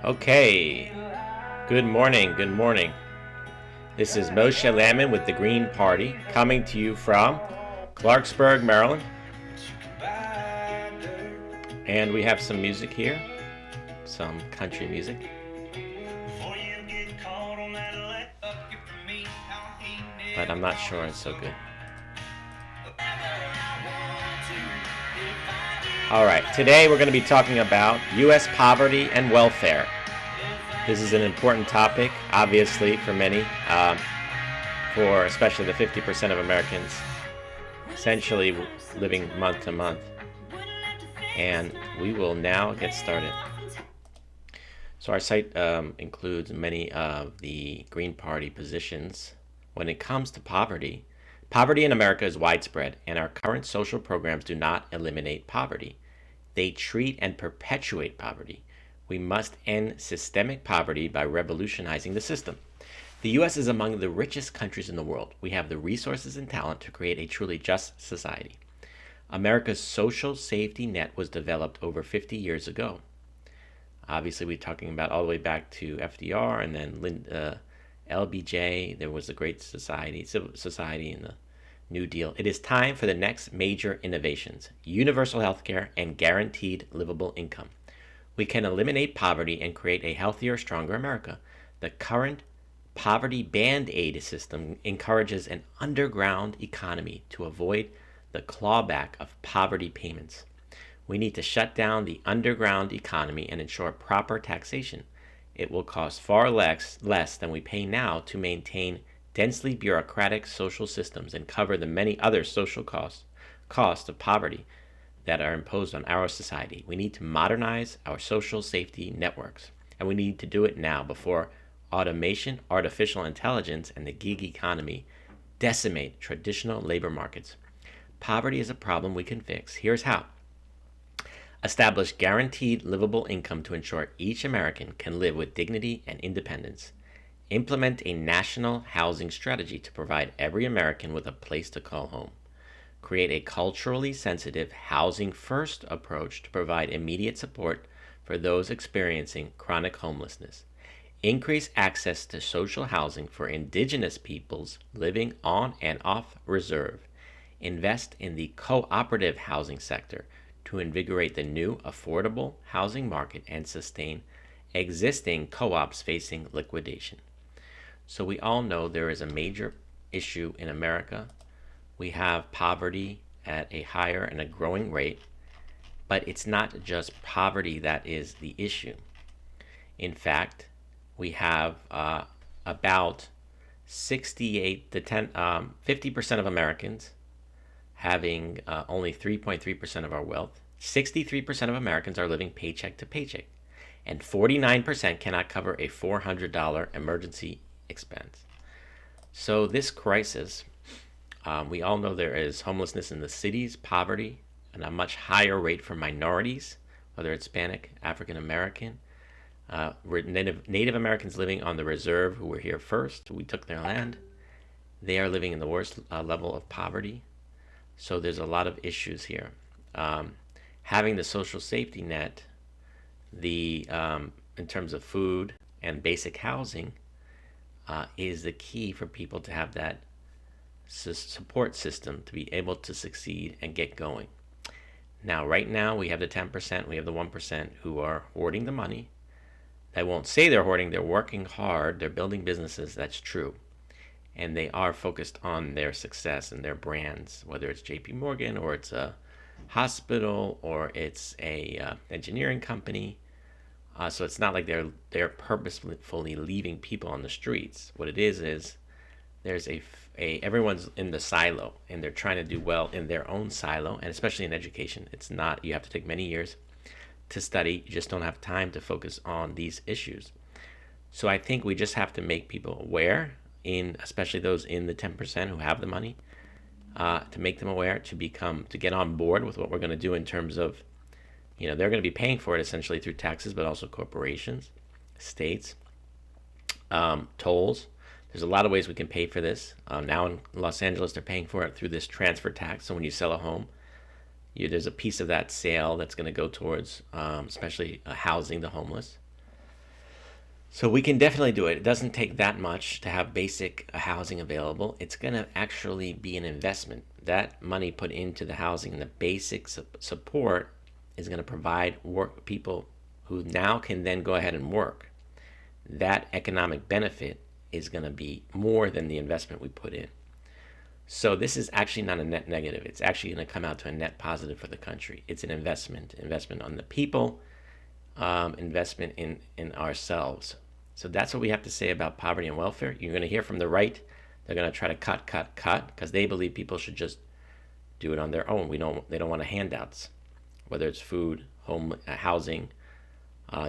Okay, good morning, good morning. This is Moshe Landman with the Green Party coming to you from Clarksburg, Maryland. And we have some music here, some country music. But I'm not sure it's so good. All right, today we're going to be talking about U.S. poverty and welfare. This is an important topic, obviously, for many, for especially the 50% of Americans essentially living month to month. And we will now get started. So our site includes many of the Green Party positions. When it comes to poverty, poverty in America is widespread, and our current social programs do not eliminate poverty. They treat and perpetuate poverty. We must end systemic poverty by revolutionizing the system. The U.S. is among the richest countries in the world. We have the resources and talent to create a truly just society. America's social safety net was developed over 50 years ago. Obviously, we're talking about all the way back to FDR and then LBJ. There was a great civil society in the New Deal. It is time for the next major innovations: universal health care and guaranteed livable income. We can eliminate poverty and create a healthier, stronger America. The current poverty band-aid system encourages an underground economy to avoid the clawback of poverty payments. We need to shut down the underground economy and ensure proper taxation. It will cost far less than we pay now to maintain densely bureaucratic social systems and cover the many other social costs of poverty that are imposed on our society. We need to modernize our social safety networks, and we need to do it now before automation, artificial intelligence, and the gig economy decimate traditional labor markets. Poverty is a problem we can fix. Here's how. Establish guaranteed livable income to ensure each American can live with dignity and independence. Implement a national housing strategy to provide every American with a place to call home. Create a culturally sensitive housing-first approach to provide immediate support for those experiencing chronic homelessness. Increase access to social housing for indigenous peoples living on and off reserve. Invest in the cooperative housing sector to invigorate the new affordable housing market and sustain existing co-ops facing liquidation. So we all know there is a major issue in America. We have poverty at a higher and a growing rate, but it's not just poverty that is the issue. In fact, we have about 68 to 50% of Americans having only 3.3% of our wealth. 63% of Americans are living paycheck to paycheck, and 49% cannot cover a $400 emergency expense. So this crisis, we all know there is homelessness in the cities, poverty, and a much higher rate for minorities, whether it's Hispanic, African American, Native Americans living on the reserve who were here first. We took their land. They are living in the worst level of poverty. So there's a lot of issues here. Having the social safety net, in terms of food and basic housing, is the key for people to have that support system to be able to succeed and get going. Now, right now, we have the 10%, we have the 1% who are hoarding the money. They won't say they're hoarding, they're working hard, they're building businesses, that's true. And they are focused on their success and their brands, whether it's JP Morgan or it's a hospital or it's a engineering company. So it's not like they're purposefully leaving people on the streets. What it is there's everyone's in the silo and they're trying to do well in their own silo, and especially in education. It's not, you have to take many years to study. You just don't have time to focus on these issues. So I think we just have to make people aware, especially those in the 10% who have the money, to make them aware, to get on board with what we're going to do in terms of, they're going to be paying for it essentially through taxes, but also corporations, states, tolls. There's a lot of ways we can pay for this. Now in Los Angeles, they're paying for it through this transfer tax. So when you sell a home, there's a piece of that sale that's going to go towards especially housing the homeless. So we can definitely do it. It doesn't take that much to have basic housing available. It's going to actually be an investment. That money put into the housing and the basic support is going to provide work people who now can then go ahead and work. That economic benefit is going to be more than the investment we put in. So this is actually not a net negative. It's actually going to come out to a net positive for the country. It's an investment on the people, investment in ourselves. So that's what we have to say about poverty and welfare. You're going to hear from the right. They're going to try to cut, because they believe people should just do it on their own. They don't want handouts, whether it's food, home, housing,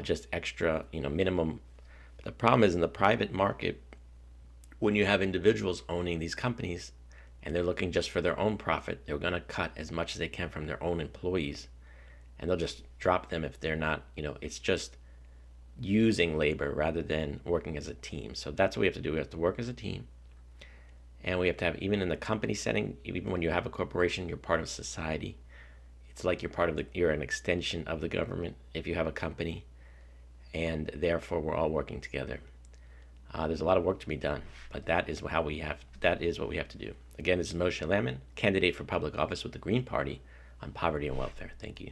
just extra, minimum. But the problem is in the private market, when you have individuals owning these companies and they're looking just for their own profit, they're going to cut as much as they can from their own employees, and they'll just drop them if they're not, it's just using labor rather than working as a team. So that's what we have to do. We have to work as a team. And we have to have, even in the company setting, even when you have a corporation, you're part of society. It's like you're an extension of the government if you have a company. And therefore, we're all working together. There's a lot of work to be done, but that is what we have to do. Again, this is Moshe Landman, candidate for public office with the Green Party on poverty and welfare. Thank you.